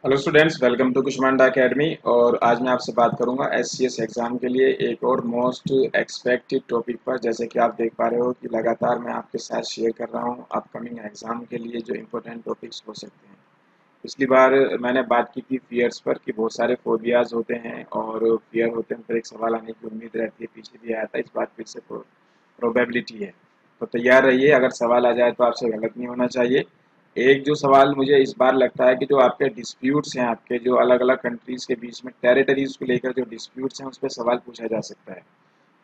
Hello students, welcome to Kushmanda Academy. और आज मैं आपसे बात करूंगा एससीएस एग्ज़ाम के लिए एक और मोस्ट एक्सपेक्टेड टॉपिक पर। जैसे कि आप देख पा रहे हो कि लगातार मैं आपके साथ शेयर कर रहा हूं अपकमिंग एग्ज़ाम के लिए जो इम्पोर्टेंट टॉपिक्स हो सकते हैं। पिछली बार मैंने बात की थी फियर्स पर कि बहुत सारे फोबियाज होते हैं और फियर होते हैं, पर एक सवाल आने की उम्मीद रहती है। पीछे भी आया था, इस बार फिर से प्रोबेबिलिटी है, तो तैयार रहिए। अगर सवाल आ जाए तो आपसे गलत नहीं होना चाहिए। एक जो सवाल मुझे इस बार लगता है कि जो आपके डिस्प्यूट्स हैं, आपके जो अलग अलग कंट्रीज़ के बीच में टेरिटरीज़ को लेकर जो डिस्प्यूट्स हैं, उस पर सवाल पूछा जा सकता है।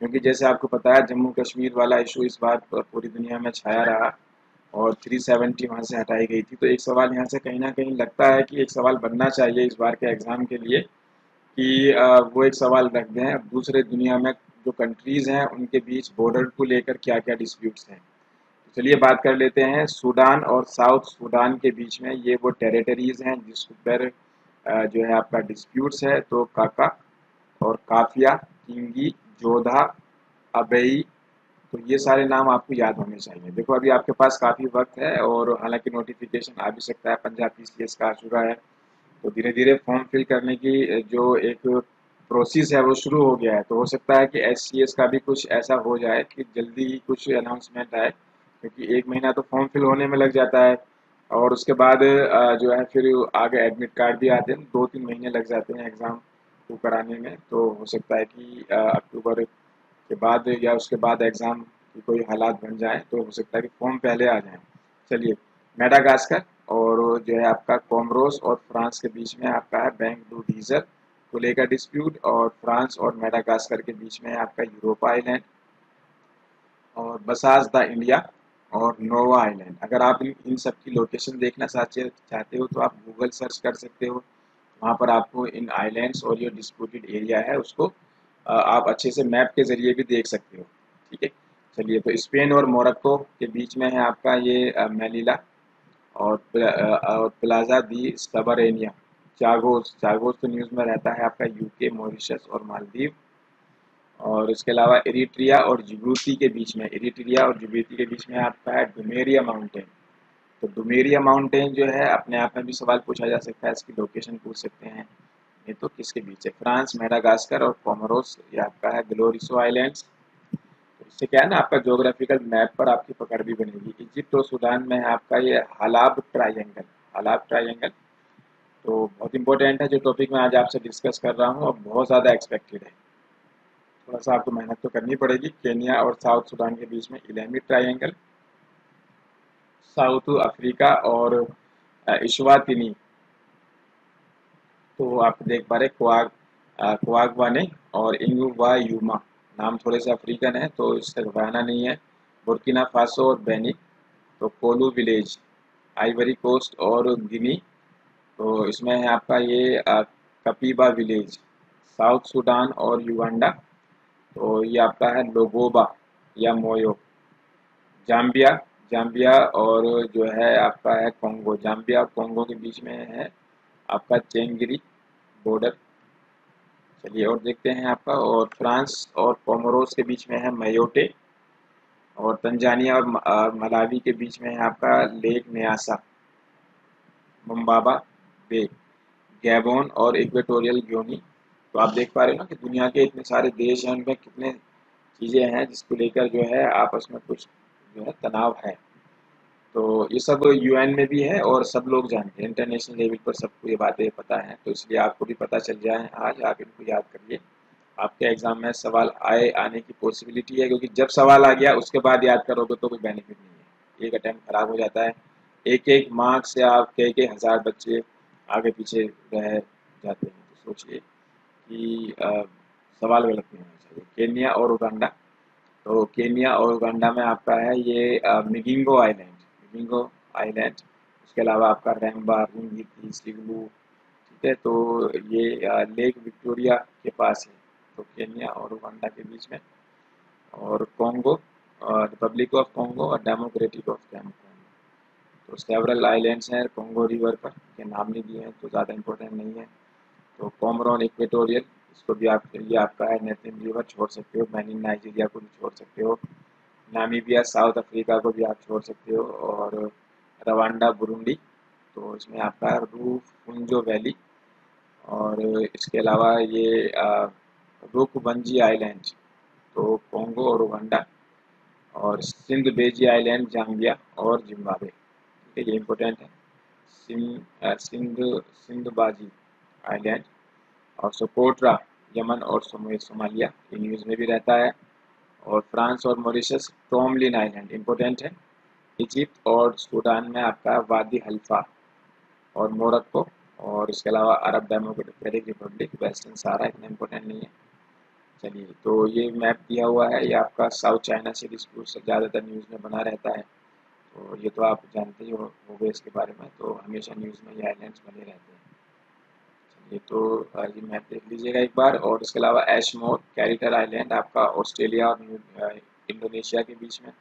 क्योंकि जैसे आपको पता है, जम्मू कश्मीर वाला इशू इस बार पूरी दुनिया में छाया रहा और 370 वहाँ से हटाई गई थी। तो एक सवाल यहाँ से कहीं ना कहीं लगता है कि एक सवाल बनना चाहिए इस बार के एग्ज़ाम के लिए कि वो एक सवाल रख दें दूसरे दुनिया में जो कंट्रीज़ हैं उनके बीच बॉर्डर को लेकर क्या क्या डिस्प्यूट्स हैं। तो चलिए बात कर लेते हैं सूडान और साउथ सूडान के बीच में। ये वो टेरिटरीज़ हैं जिस पर जो है आपका डिस्प्यूट्स है। तो काका और काफिया, किंगी, जोधा, अबेई, तो ये सारे नाम आपको याद होने चाहिए। देखो, अभी आपके पास काफ़ी वक्त है और हालांकि नोटिफिकेशन आ भी सकता है, पंजाब पीसीएस का आ चुका है। तो धीरे धीरे फॉर्म फिल करने की जो एक प्रोसेस है वो शुरू हो गया है। तो हो सकता है कि एससीएस का भी कुछ ऐसा हो जाए कि जल्दी ही कुछ अनाउंसमेंट आए, क्योंकि एक महीना तो फॉर्म फिल होने में लग जाता है और उसके बाद जो है फिर आगे एडमिट कार्ड भी आते हैं। 2-3 महीने लग जाते हैं एग्ज़ाम को कराने में। तो हो सकता है कि अक्टूबर के बाद या उसके बाद एग्ज़ाम की कोई हालात बन जाए, तो हो सकता है कि फॉर्म पहले आ जाए। चलिए, मेडागास्कर और जो है आपका कोमोरोस और फ्रांस के बीच में आपका है बैंक डू डीजर को लेकर डिस्प्यूट, और फ्रांस और मेडागास्कर के बीच में है आपका यूरोपा आइलैंड और बसास द इंडिया और नोवा आइलैंड। अगर आप इन सब की लोकेशन देखना चाहते हो तो आप गूगल सर्च कर सकते हो। वहाँ पर आपको इन आइलैंड्स और ये डिस्प्यूटेड एरिया है उसको आप अच्छे से मैप के ज़रिए भी देख सकते हो। ठीक है, चलिए। तो स्पेन और मोरक्को के बीच में है आपका ये मेलिला और प्लाजा दी स्टबरेनिया। चागोस चागोस तो न्यूज़ में रहता है आपका यूके, मॉरिशस और मालदीव। और इसके अलावा एरिट्रिया और जिबूती के बीच में, एरिट्रिया और जिबूती के बीच में आपका है डुमेरिया माउंटेन। तो डुमेरिया माउंटेन जो है अपने आप में भी सवाल पूछा जा सकता है, इसकी लोकेशन पूछ सकते हैं। ये तो किसके बीच है? फ्रांस, मेडागास्कर और कोमोरोस, ये आपका है ग्लोरिसो आइलैंड्स। तो इससे क्या है ना, आपका ज्योग्राफिकल मैप पर आपकी पकड़ भी बनेगी। इजिप्ट और सूडान में है आपका ये हालाब ट्राइंगल। हालाब ट्राइंगल तो बहुत इंपॉर्टेंट है जो टॉपिक मैं आज आपसे डिस्कस कर रहा हूँ और बहुत ज़्यादा एक्सपेक्टेड है। थोड़ा सा आपको मेहनत तो करनी पड़ेगी। केनिया और साउथ सूडान के बीच में इलामी ट्राइंगल, साउथ अफ्रीका और इश्वातिनी, तो आप देख पा रहे क्वागवाने और इंगुवा यूमा। नाम थोड़े से अफ्रीकन है तो इससे घबराना नहीं है। बुर्किना फासो और बेनी, तो कोलू विलेज, आइवरी कोस्ट और गिनी, तो इसमें है आपका ये कपीबा विलेज। साउथ सूडान और युगांडा, तो ये आपका है लोगोबा या मोयो। जाम्बिया, जाम्बिया और जो है आपका है कोंगो। जाम्बिया और कोंगो के बीच में है आपका चेंगिरी बॉर्डर। चलिए और देखते हैं आपका। और फ्रांस और कोमोरोस के बीच में है मयोटे, और तंजानिया और मलावी के बीच में है आपका लेक न्यासा, मुम्बाबा बे। गैबोन और इक्वेटोरियल गिनी। तो आप देख पा रहे हो ना कि दुनिया के इतने सारे देश हैं, उनमें कितने चीज़ें हैं जिसको लेकर जो है आपस में कुछ जो है तनाव है। तो ये सब यूएन में भी है और सब लोग जानते हैं, इंटरनेशनल लेवल पर सबको ये बातें पता है। तो इसलिए आपको भी पता चल जाए, आज आप इनको याद करिए। आपके एग्जाम में सवाल आने की पॉसिबिलिटी है, क्योंकि जब सवाल आ गया उसके बाद याद करोगे तो कोई बेनिफिट नहीं है, एक अटैम्प्ट खराब हो जाता है। एक एक मार्क्स से आप कई हज़ार बच्चे आगे पीछे रह जाते हैं। तो सोचिए कि सवाल गलत नहीं होना चाहिए। केन्या और उगांडा, तो केन्या और उगांडा में आपका है ये मिगिंगो आइलैंड, मिगिंगो आइलैंड। उसके अलावा आपका रैम्बा, रिंगिती, सिगलू। ठीक है, तो ये लेक विक्टोरिया के पास है, तो केन्या और उगांडा के बीच में। और कॉन्गो, रिपब्लिक ऑफ कॉन्गो और डेमोक्रेटिक ऑफ कॉन्गो, तो सेवरल आइलैंड्स हैं कॉन्गो रिवर पर, के नाम नहीं दिए हैं तो ज़्यादा इंपॉर्टेंट नहीं है। तो कॉमरोन इक्वेटोरियल, इसको भी आप, ये आपका है नेथन रिवर, छोड़ सकते हो। बेनिन नाइजीरिया को भी छोड़ सकते हो। नामीबिया साउथ अफ्रीका को भी आप छोड़ सकते हो। और रवांडा बुरुंडी, तो इसमें आपका रूफुंजो वैली, और इसके अलावा ये रुकबंजी आइलैंड, तो कोंगो और उगांडा, और सिंध बेजी आइलैंड जाम्बिया और जिम्बाब्वे। ठीक है, ये इम्पोर्टेंट है। सिंध सिंध बाजी आइलैंड और सोकोट्रा यमन और सोमालिया, ये न्यूज़ में भी रहता है। और फ्रांस और मॉरिशस टोमलिन आइलैंड इम्पोर्टेंट है। इजिप्ट और सूडान में आपका वादी हल्फा और मोरक्को, और इसके अलावा अरब डेमोक्रेटिक रिपब्लिक वेस्टर्न सहारा, इतना इम्पोर्टेंट नहीं है। चलिए, तो ये मैप दिया हुआ है, ये आपका साउथ चाइना सी डिस्प्यूट से ज़्यादातर न्यूज़ में बना रहता है, तो ये तो आप जानते ही होंगे इसके बारे में, तो हमेशा न्यूज़ में ये आइलैंड्स बने रहते हैं। चलिए, तो ये मैप देख लीजिएगा एक बार। और इसके अलावा एशमोर कैरिकर आइलैंड आपका ऑस्ट्रेलिया और इंडोनेशिया के बीच में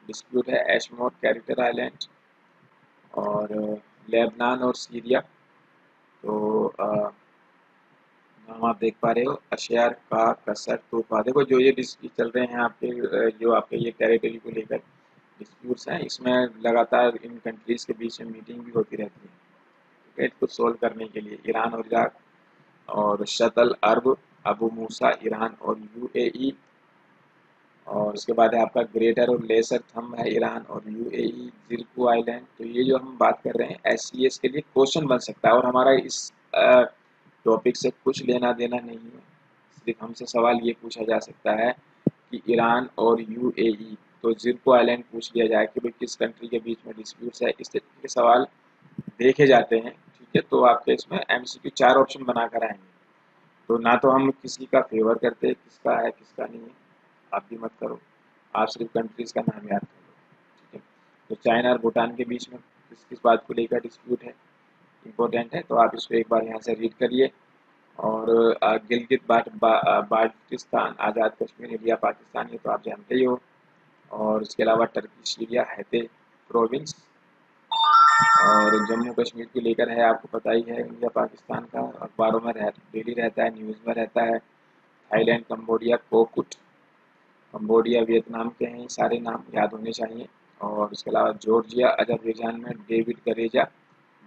डिस्प्यूट है, एशमोर कैरिकर आइलैंड। और लेबनान और सीरिया, तो नाम आप देख पा रहे हो, अशयार का कसर तूफा। देखो जो ये डिस्प्यूट चल रहे हैं आपके, जो आपके ये टेरिटरी को लेकर डिस्प्यूट्स हैं, इसमें लगातार इन कंट्रीज़ के बीच में मीटिंग भी होती रहती है, ठीक है, इसको सोल्व करने के लिए। ईरान और इराक, और शतल अरब, अबू मूसा ईरान और यूएई, और उसके बाद है आपका ग्रेटर और लेसर थंब है ईरान और यूएई, जिरकू आइलैंड। तो ये जो हम बात कर रहे हैं एससीएस के लिए क्वेश्चन बन सकता है, और हमारा इस टॉपिक से कुछ लेना देना नहीं है, सिर्फ हमसे सवाल ये पूछा जा सकता है कि ईरान और यूएई, तो जिरको आइलैंड पूछ लिया जाए कि भाई किस कंट्री के बीच में डिस्प्यूट्स है, इस तरीके के सवाल देखे जाते हैं। ठीक है, तो आपके इसमें एमसीक्यू 4 ऑप्शन बनाकर आएंगे, तो ना तो हम किसी का फेवर करते किसका है किसका नहीं है, आप भी मत करो, आप सिर्फ कंट्रीज़ का नाम याद कर लो। ठीक है, तो चाइना और भूटान के बीच में किस किस बात को लेकर डिस्प्यूट है, इम्पोर्टेंट है, तो आप इसको एक बार यहाँ से रीड करिए। और गिलगित बाल्टिस्तान, आज़ाद कश्मीर, इंडिया पाकिस्तान, ये तो आप जानते ही हो। और इसके अलावा टर्की सीरिया हैते प्रोविंस, और जम्मू कश्मीर को लेकर है, आपको पता ही है, इंडिया पाकिस्तान का अखबारों में डेली रहता है, न्यूज़ में रहता है। थाईलैंड, कंबोडिया, कोकुट, कंबोडिया वियतनाम के हैं, सारे नाम याद होने चाहिए। और इसके अलावा जॉर्जिया अजरबैजान में David Gareja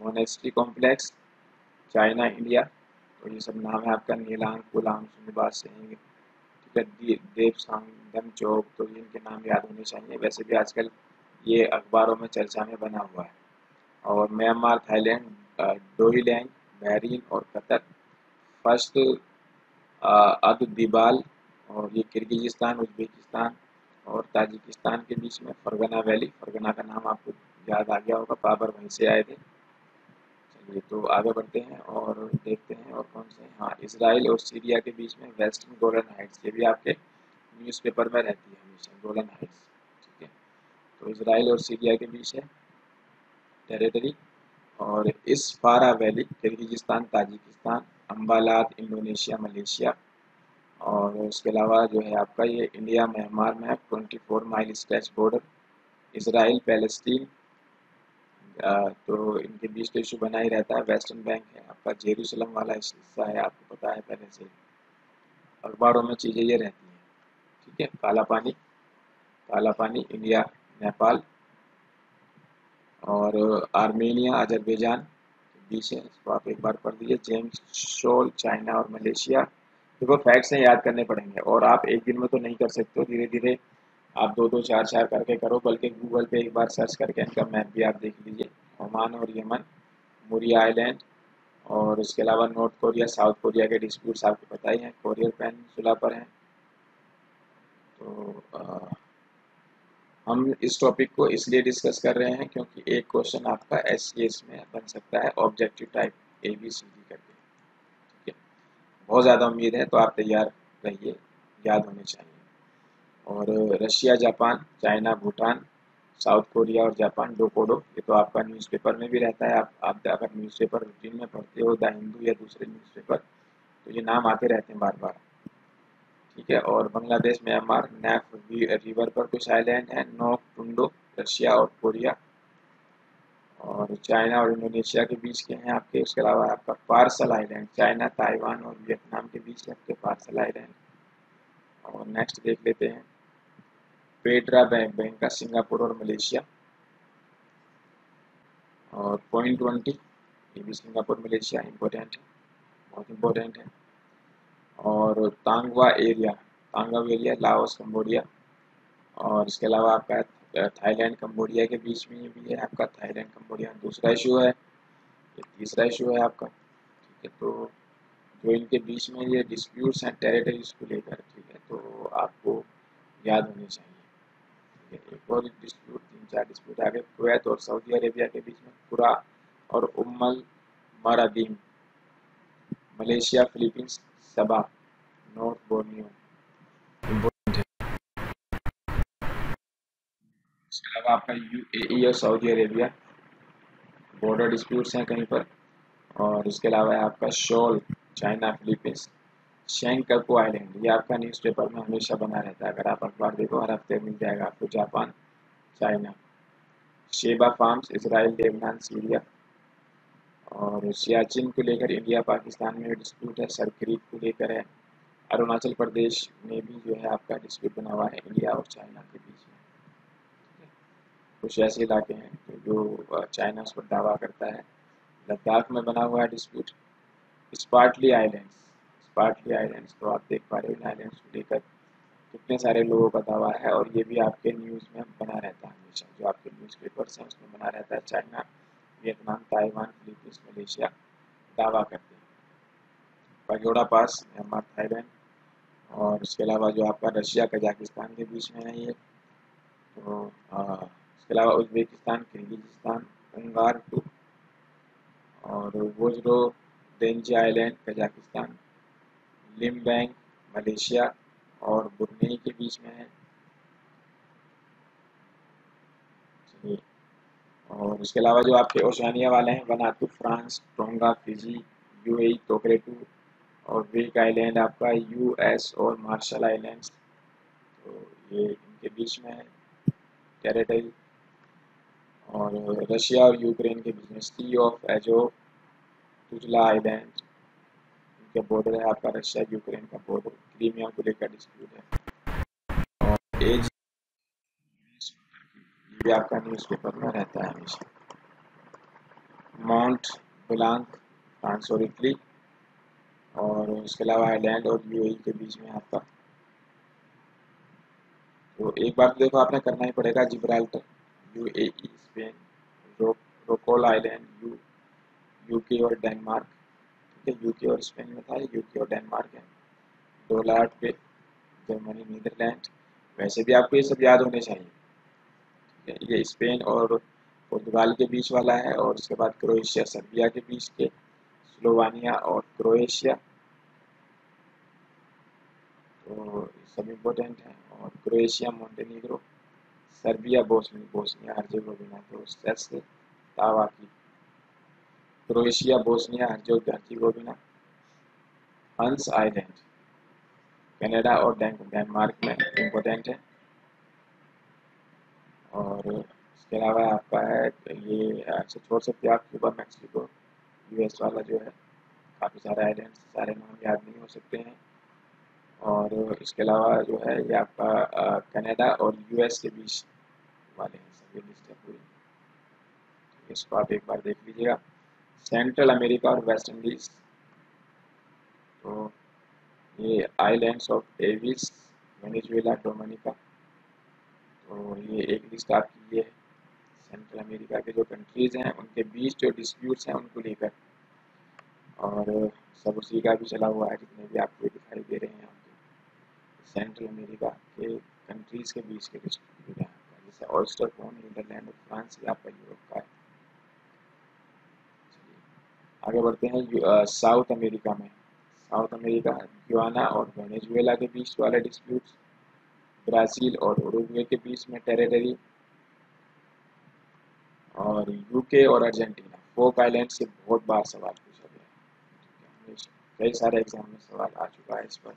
monastery complex, China India, तो ये सब नाम है आपका। नीलांग गुलाम श्रीनिवास सिंह, ठीक है, देव सांगम चौक, तो इनके नाम याद होने चाहिए, वैसे भी आजकल ये अखबारों में चर्चा में बना हुआ है। और म्यांमार, थाईलैंड, डोईलैंड, बहरीन और कतर, फर्स्ट अद्दीबाल, और ये किर्गिजिस्तान, उज्बेकिस्तान और ताजिकिस्तान के बीच में फरगना वैली, फरगना का नाम आपको याद आ गया होगा, बाबर वहीं से आए थे। चलिए, तो आगे बढ़ते हैं और देखते हैं और कौन से। हाँ, इसराइल और सीरिया के बीच में वेस्टर्न गोलन हाइट्स, ये भी आपके न्यूज़पेपर में रहती है हमेशा, गोलन हाइट्स। ठीक है, तो इसराइल और सीरिया के बीच है टेरिटरी। और इस फारा valley, Kyrgyzstan, Tajikistan, Ambalat, Indonesia, Malaysia. और उसके अलावा जो है आपका ये इंडिया म्यांमार में 24 mile stretch border, Israel Palestine, तो इनके बीच तो इशू बना ही रहता है। वेस्टर्न बैंक है आपका, जेरूसलम वाला हिस्सा है, आपको पता है पहले से, अखबारों में चीज़ें ये रहती हैं। ठीक है, काला पानी इंडिया नेपाल, और आर्मेनिया अजरबैजान के बीच है, इसको आप एक बार पढ़ लीजिए। जेम्स शोल, चाइना और मलेशिया। देखो फैक्ट्स हैं, याद करने पड़ेंगे, और आप एक दिन में तो नहीं कर सकते हो, धीरे धीरे आप दो दो चार चार करके करो, बल्कि गूगल पे एक बार सर्च करके इनका मैप भी आप देख लीजिए। ओमान और यमन, मुरिया आइलैंड, और इसके अलावा नॉर्थ कोरिया, साउथ कोरिया के डिस्प्यूट्स आपको पता ही हैं, कोरियर पेनिनसुला पर हैं। तो हम इस टॉपिक को इसलिए डिस्कस कर रहे हैं क्योंकि एक क्वेश्चन आपका एससीएस में बन सकता है, ऑब्जेक्टिव टाइप ABCD करके। ठीक है, बहुत ज़्यादा उम्मीद है, तो आप तैयार रहिए, याद होने चाहिए। और Russia, Japan, China, Bhutan, south Korea और जापान, डोकोडो, ये तो आपका न्यूज़पेपर में भी रहता है। आप अगर न्यूज़पेपर रूटीन में पढ़ते हो, द हिंदू या दूसरे न्यूज़पेपर, तो ये नाम आते रहते हैं बार बार। ठीक है, और बांग्लादेश, म्यांमार, नैफ रिवर पर कुछ आइलैंड हैं, नोक टुंडो, रशिया और कोरिया, और चाइना और इंडोनेशिया के बीच के हैं आपके। उसके अलावा आपका पार्सल आइलैंड, चाइना, ताइवान और वियतनाम के बीच है आपके पार्सल आइलैंड। और नेक्स्ट देख लेते हैं, पेट्रा बैंक, बैंक का सिंगापुर और मलेशिया। और पॉइंट 20 ये भी सिंगापुर मलेशिया इम्पोर्टेंट है, बहुत इम्पोर्टेंट है। और तांगवा एरिया लाओस कंबोडिया। और इसके अलावा आपका थाईलैंड कंबोडिया के बीच में ये भी है आपका, थाईलैंड कंबोडिया दूसरा इशू है, ये तीसरा इशू है आपका। ठीक है, तो जो इनके बीच में ये डिस्प्यूट्स हैं टेरिटरीज को लेकर, ठीक है, तो आपको याद होनी चाहिए। ठीक है, एक और डिस्प्यूट, 3-4 डिस्प्यूट आगे, कुवैत और सऊदी अरेबिया के बीच में कुरा और उम्मल मरादीम, मलेशिया फिलीपींस सबा, नॉर्थ बोर्नियो। इसके अलावा आपका यूएई और सऊदी अरेबिया बॉर्डर डिस्प्यूट्स हैं कहीं पर। और इसके अलावा है आपका शोल, चाइना फिलीपींस, शेंगकाकू आइलैंड, ये आपका न्यूज़पेपर में हमेशा बना रहता है, अगर आप अखबार देखो हर हफ्ते मिल जाएगा आपको, Japan China. Sheba farms Israel Lebanon Syria. और सियाचिन को लेकर इंडिया पाकिस्तान में डिस्प्यूट है, सर क्रीक को लेकर है। अरुणाचल प्रदेश में भी जो है आपका डिस्प्यूट बना हुआ है इंडिया और चाइना के बीच में। कुछ ऐसे इलाके हैं जो चाइना उस पर दावा करता है। लद्दाख में बना हुआ है डिस्प्यूट। स्पार्टली आइलैंड्स तो आप देख पा रहे हो, इन आइलैंड्स को लेकर कितने सारे लोगों का दावा है, और ये भी आपके न्यूज़ में बना रहता है हमेशा, जो आपके न्यूज़पेपर्स हैं उसमें बना रहता है। China, Vietnam, Taiwan, Philippines, Malaysia दावा करते हैं। पगोड़ा पास, म्यांमार, थाईलैंड। और इसके अलावा जो आपका रशिया कजाकिस्तान के बीच में है ये, तो इसके अलावा उज्बेकिस्तान, किर्गिजिस्तान, उंगारटू और वोजरो डेंजी आइलैंड कजाकिस्तान, लिमबैंग मलेशिया और ब्रुनेई के बीच में है। चलिए, और उसके अलावा जो आपके ओशियानिया वाले हैं, Vanuatu France, Tonga Fiji, UAE, Tokelau और वेक आइलैंड आपका यूएस और मार्शल आइलैंड्स, तो ये इनके बीच में है टेरिटरी। और रशिया और यूक्रेन के बीच में सी ऑफ एजोव, तुजला आइलैंड, इनका बॉर्डर है आपका, रशिया यूक्रेन का बॉर्डर। क्रीमिया को लेकर डिस्प्यूट है। और एज ये आपका न्यूज़पेपर में रहता है हमेशा। माउंट ब्लांक फ्रांस और इटली। और इसके अलावा आयरलैंड और यूएई के बीच में आपका, तो एक बार तो देखो आपने करना ही पड़ेगा, Gibraltar UAE Spain, Rockall island UK और डेनमार्क। ठीक है, यूके और स्पेन में था, यूके और डेनमार्क है। डोलार्ड पे जर्मनी नीदरलैंड। वैसे भी आपको ये सब याद होने चाहिए। ये स्पेन और पुर्तगाल के बीच वाला है। और उसके बाद क्रोएशिया सर्बिया के बीच के, स्लोवानिया और क्रोएशिया, तो सब इम्पोर्टेंट है। और Croatia Montenegro, Serbia Bosnia Herzegovina, तो सेस तावाकी। क्रोएशिया बोस्निया हर्जेगोविना, हंस आइलैंड कनाडा और डेनमार्क में इम्पोर्टेंट है। और इसके अलावा आपका है ये, अच्छा छोड़ सकते हैं आप, क्यूबा मैक्सिको यूएस वाला जो है, काफ़ी सारे आइलैंड, सारे नाम याद नहीं हो सकते हैं। और इसके अलावा जो है ये आपका कनाडा और यूएस के बीच वाले हैं सब, ये लिस्ट है पूरी, इसको आप एक बार देख लीजिएगा। सेंट्रल अमेरिका और वेस्ट इंडीज, तो ये islands of Davis, Venezuela, Dominica, तो ये एक लिस्ट आपकी ये है। सेंट्रल अमेरिका के जो कंट्रीज़ हैं उनके बीच जो डिस्प्यूट्स हैं उनको लेकर, और सब उसी का भी चला हुआ है, जितने भी आपको दिखाई दे रहे हैं आपके सेंट्रल अमेरिका के कंट्रीज़ के बीच के डिस्प्यूट हैं आपका, जैसे ऑयस्टर फोन नीदरलैंड और फ्रांस, ये आपका यूरोप का है। आगे बढ़ते हैं साउथ अमेरिका में। साउथ अमेरिका, गुयाना और वेनेजुएला के बीच वाले डिस्प्यूट्स, ब्राज़ील और उरुग्वे के बीच में टेरिटरी, और यूके और अर्जेंटीना। फोक आइलैंड से बहुत बार सवाल पूछा गया है, कई सारे एग्जाम में सवाल आ चुका है इस पर।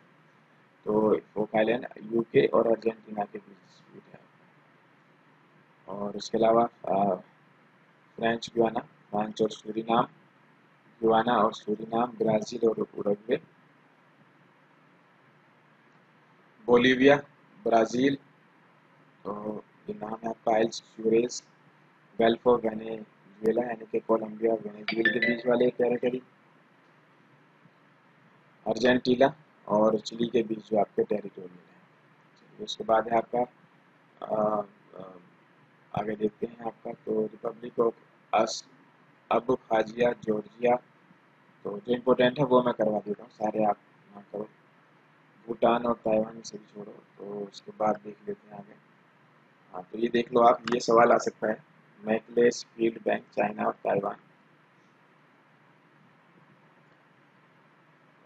तो फोक आइलैंड यूके और अर्जेंटीना के बीच डिस्प्यूट है। और उसके अलावा फ्रेंच गुयाना, फ्रांस और सूरीनाम, गुयाना और सूरीनाम, ब्राज़ील और उरुग्वे, बोलीविया, ब्राज़ील, तो ये नाम है आपका, आइल्स स्यूरेस, गल्फ ऑफ वेनेजुएला यानी कि कोलंबिया और वेनेजुएला के बीच वाले टेरिटरी, अर्जेंटीना और चिली के बीच जो आपके टेरिटोरियल है। उसके बाद है आपका आ, आ, आगे देखते हैं आपका, तो रिपब्लिक ऑफ अस अब खाजिया जॉर्जिया, तो जो इम्पोर्टेंट है वो मैं करवा देता हूँ, सारे आप ना करो। भूटान और ताइवान से भी छोड़ो, तो उसके बाद देख लेते हैं आगे। हाँ, तो ये देख लो आप, ये सवाल आ सकता है, मैकलेस फील्ड बैंक चाइना और ताइवान।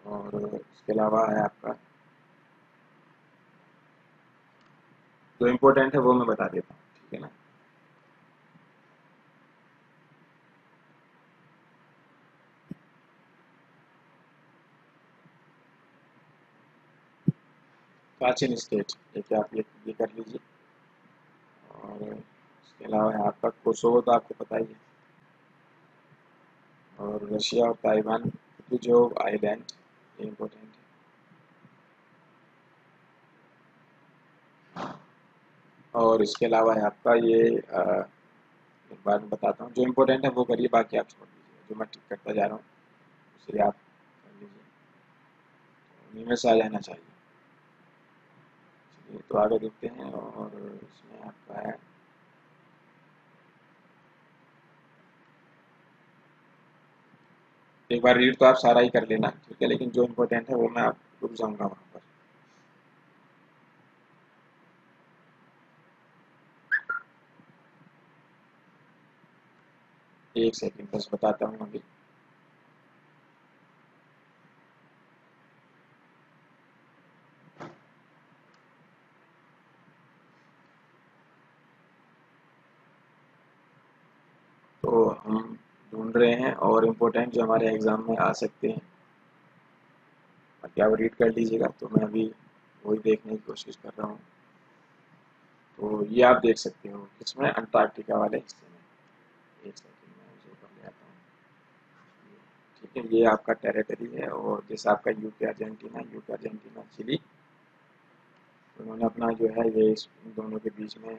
और उसके अलावा है आपका, जो इम्पोर्टेंट है वो मैं बता देता हूँ, ठीक है ना। काचिन स्टेट, देखिए आप ये कर लीजिए। और उसके अलावा है आपका कोसोवो, तो आपको पता ही है। और रशिया और ताइवान जो आइलैंड, ये इम्पोर्टेंट है। और इसके अलावा है आपका ये एक बार मैं बताता हूँ, जो इम्पोर्टेंट है वो करिए, बाकी आप छोड़ दीजिए, जो मैं ठीक करता जा रहा हूँ उसे आप कर लीजिए, उन्हीं में से आ जाना चाहिए। चलिए तो आगे देखते हैं, और इसमें आपका है, एक बार रीड तो आप सारा ही कर लेना, ठीक है, लेकिन जो इम्पोर्टेंट है वो मैं आप रुक जाऊँगा वहाँ पर। एक सेकंड बस बताता हूँ अभी। तो हम ढूंढ रहे हैं, और इम्पोर्टेंट जो हमारे एग्ज़ाम में आ सकते हैं, बाकी आप रीड कर लीजिएगा, तो मैं अभी वही देखने की कोशिश कर रहा हूँ। तो ये आप देख सकते हो इसमें अंटार्कटिका वाले हिस्से में, एक सेकंड में उसे ऊपर ले आता हूँ, ठीक है, ये आपका टेरिटरी है। और जैसे आपका यूके अर्जेंटीना चिली, उन्होंने अपना जो है ये इस इन दोनों के बीच में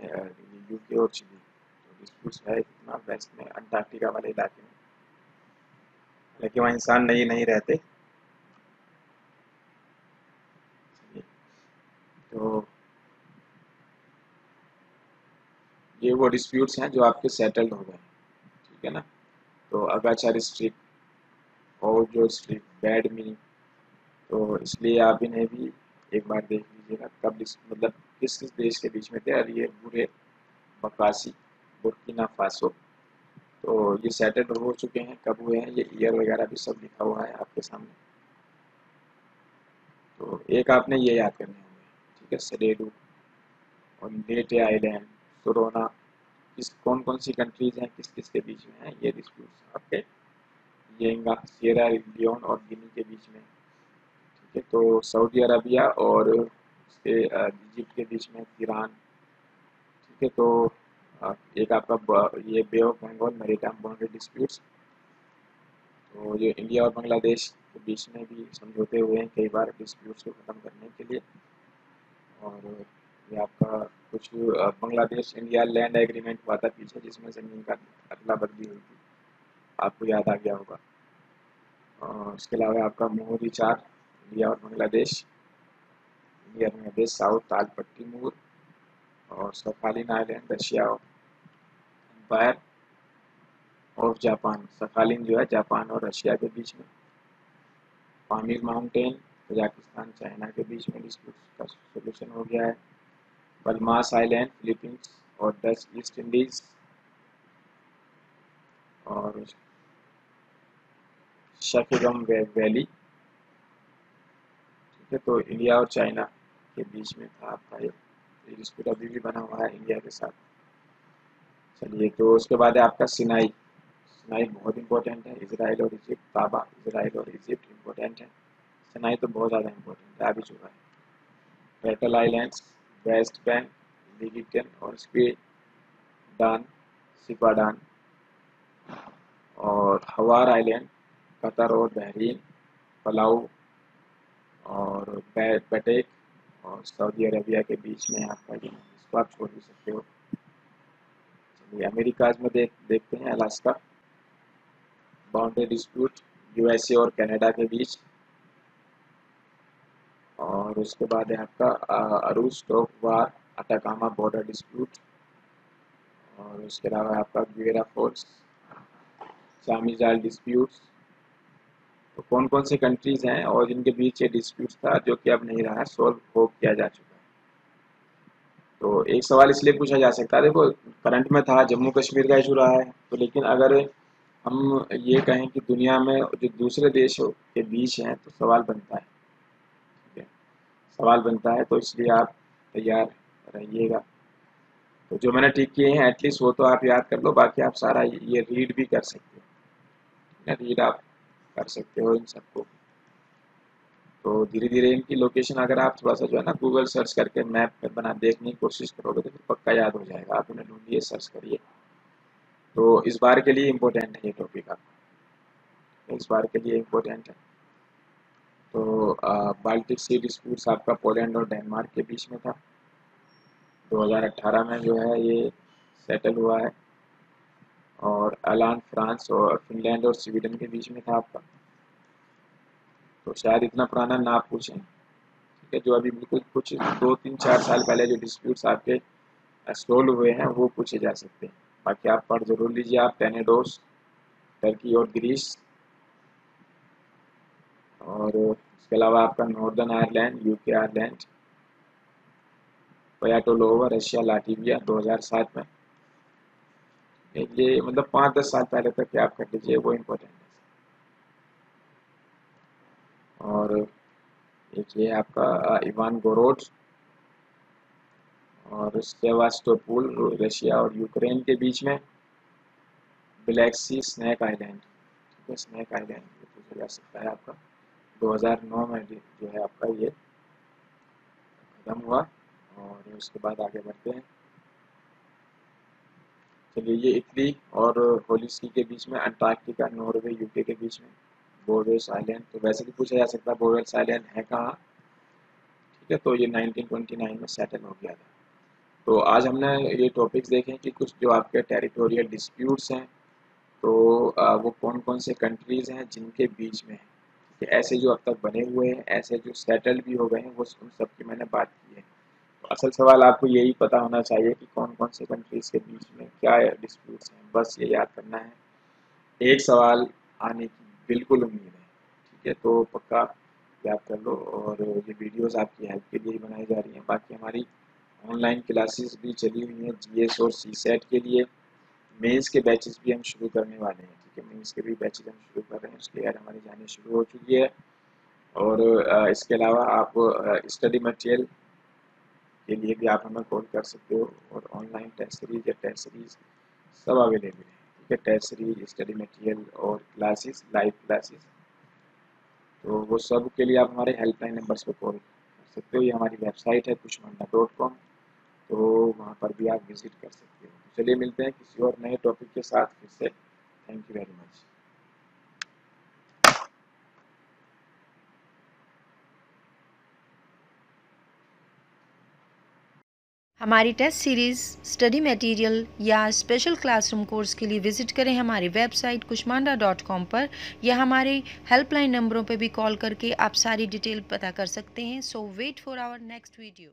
यूके और चिली, तो डिस्प्यूट्स है इतना वेस्ट में अंटार्कटिका वाले इलाके में, लेकिन वहाँ इंसान नहीं रहते। तो ये वो डिस्प्यूट्स हैं जो आपके सेटल्ड हो गए, ठीक है ना। तो अगाचार स्ट्रिप और जो स्ट्रिप बैड मीनिंग, तो इसलिए आप इन्हें भी एक बार देख लीजिएगा, कब मतलब किस किस देश के बीच में थे। और ये बुरे बकासी बुर्किना फासो, तो ये सेटल्ड हो चुके हैं, कब हुए हैं, ये ईयर वगैरह भी सब लिखा हुआ है आपके सामने। तो एक आपने ये याद करने होंगे, ठीक है, सडेडू और लेटे आइलैंड, सोरोना, किस कौन कौन सी कंट्रीज हैं, किस किस के बीच में है ये डिस्प्यूट आपके, येंगा सियरा लियोन और गिनी के बीच में, ठीक है। तो सऊदी अरबिया और उसके इजिप्ट के बीच में ईरान, ठीक है। तो एक आपका ये bay of Bengal maritime boundary disputes, तो ये इंडिया और बांग्लादेश के बीच में भी समझौते हुए हैं कई बार डिस्प्यूट्स को ख़त्म करने के लिए। और ये आपका कुछ बांग्लादेश इंडिया लैंड एग्रीमेंट हुआ था पीछे, जिसमें ज़मीन का अदला बदली हुई थी, आपको याद आ गया होगा। और इसके अलावा आपका मोहरी चार, इंडिया और Bangladesh, India Bangladesh South Talpatti Moore, और Sakhalin island Russia empire of Japan, Sakhalin जो है जापान और रशिया के बीच में, पामीर माउंटेन कजाकिस्तान चाइना के बीच में डिस्प्यूट का सोल्यूशन हो गया है। बलमास आइलैंड फिलीपींस और डच ईस्ट इंडीज, और शकीगम वैली, ठीक है। तो इंडिया और चाइना के बीच में था आपका ये डिस्प्यूट, अभी भी बना हुआ है इंडिया के साथ। चलिए, तो उसके बाद है आपका सिनाई, सिनाई बहुत इंपॉर्टेंट है, इसराइल और इजिप्ट, ताबा इसराइल और इजिप्ट इंपॉर्टेंट है, सिनाई तो बहुत ज़्यादा इंपॉर्टेंट है, आ भी चुका है। रेटल आइलैंड्स, वेस्ट बैंक, लिगिटन और स्पीडान सिपाडान, और हवार आइलैंड कतर और बहरीन, पलाऊ और बटेक और सऊदी अरबिया के बीच में आपका ये, इसको आप छोड़ भी सकते हो। ये अमेरिकाज में देखते हैं अलास्का, बाउंड्री डिस्प्यूट यूएसए और कनाडा के बीच। और उसके बाद है आपका अरूज स्टॉक वार अटाकामा बॉर्डर डिस्प्यूट। और उसके अलावा आपका गुएरा फॉल्स चामीजाल डिस्प्यूट्स। तो कौन कौन से कंट्रीज हैं और जिनके बीच ये डिस्प्यूट था जो कि अब नहीं रहा, सॉल्व हो किया जा चुका है। तो एक सवाल इसलिए पूछा जा सकता है, देखो करंट में था जम्मू कश्मीर का इशू रहा है, तो लेकिन अगर हम ये कहें कि दुनिया में जो दूसरे देशों के बीच हैं तो सवाल बनता है, ठीक है, सवाल बनता है, तो इसलिए आप तैयार रहिएगा। तो जो मैंने ठीक किए हैं एटलीस्ट वो तो आप याद कर लो, बाकी आप सारा ये रीड भी कर सकते हो, रीड आप कर सकते हो इन सबको। तो धीरे धीरे इनकी लोकेशन अगर आप थोड़ा सा जो है ना गूगल सर्च करके मैप पे बना देखने की कोशिश करोगे तो फिर पक्का याद हो जाएगा। आप उन्हें ढूंढिए, सर्च करिए। तो इस बार के लिए इम्पोर्टेंट है ये टॉपिक, आपका इस बार के लिए इम्पोर्टेंट है। तो बाल्टिक सी डिस्प्यूट्स आपका पोलैंड और डेनमार्क के बीच में था, 2018 में जो है ये सेटल हुआ है। और अलान फ्रांस और फिनलैंड और स्वीडन के बीच में था आपका। तो शायद इतना पुराना ना आप पूछें, ठीक है, जो अभी बिल्कुल कुछ 2-3-4 साल पहले जो डिस्प्यूट्स आपके सोल्व हुए हैं वो पूछे जा सकते हैं। बाकी आप पढ़ जरूर लीजिए आप टेनेडोस टर्की और ग्रीस। और इसके अलावा आपका northern Ireland UK Ireland, Pytalovo Russia Latvia 2007 में। ये मतलब 5-10 साल पहले तक आप कर लीजिए, वो इम्पोर्टेंट है। और एक ये आपका इवान गोरोड और सेवास्टोपोल रशिया और यूक्रेन के बीच में। ब्लैक सी स्नैक आइलैंड, ठीक है, स्नैक आइलैंड ये पूछा जा सकता है आपका। 2009 में जो है आपका ये खत्म हुआ। और उसके बाद आगे बढ़ते हैं। चलिए, ये इटली और होली सी के बीच में, अंटार्कटिका नॉर्वे यूके के बीच में। बोवेल्स आइलैंड, तो वैसे भी पूछा जा सकता है बोवेल्स आइलैंड है कहाँ, ठीक है, तो ये 1929 में सेटल हो गया था। तो आज हमने ये टॉपिक्स देखे कि कुछ जो आपके टेरिटोरियल डिस्प्यूट्स हैं, तो वो कौन कौन से कंट्रीज़ हैं जिनके बीच में है, ठीक है, ऐसे जो अब तक बने हुए हैं, ऐसे जो सेटल भी हो गए हैं, वो उन सब की मैंने बात की है। तो असल सवाल आपको यही पता होना चाहिए कि कौन कौन से कंट्रीज़ के बीच में क्या डिस्प्यूट्स हैं, बस ये याद करना है। एक सवाल आने की बिल्कुल उम्मीद है, ठीक है, तो पक्का याद कर लो। और ये वीडियोस आपकी हेल्प के लिए ही बनाई जा रही हैं। बाकी हमारी ऑनलाइन क्लासेस भी चली हुई हैं जीएस और सीसेट के लिए। मेंस के बैचेस भी हम शुरू करने वाले हैं, ठीक है, मेंस के भी बैचेस हम शुरू कर रहे हैं, उसकी ऐड हमारी जानी शुरू हो चुकी है। और इसके अलावा आप स्टडी मटेरियल के लिए भी आप हमें कॉल कर सकते हो। और ऑनलाइन टेस्ट सीरीज या टेस्ट सीरीज सब अवेलेबल है, ठीक है, टेस्ट सीरीज, स्टडी मटेरियल और क्लासेस, लाइव क्लासेस। तो वो सब के लिए आप हमारे हेल्पलाइन नंबर्स पर कॉल कर सकते हो। ये हमारी वेबसाइट है kushmanda.com, तो वहाँ पर भी आप विजिट कर सकते हो। तो चलिए मिलते हैं किसी और नए टॉपिक के साथ फिर से। Thank you very much. हमारी टेस्ट सीरीज़, स्टडी मटेरियल या स्पेशल क्लासरूम कोर्स के लिए विज़िट करें हमारी वेबसाइट kushmanda.com पर, या हमारे हेल्पलाइन नंबरों पर भी कॉल करके आप सारी डिटेल पता कर सकते हैं। So wait for our next video.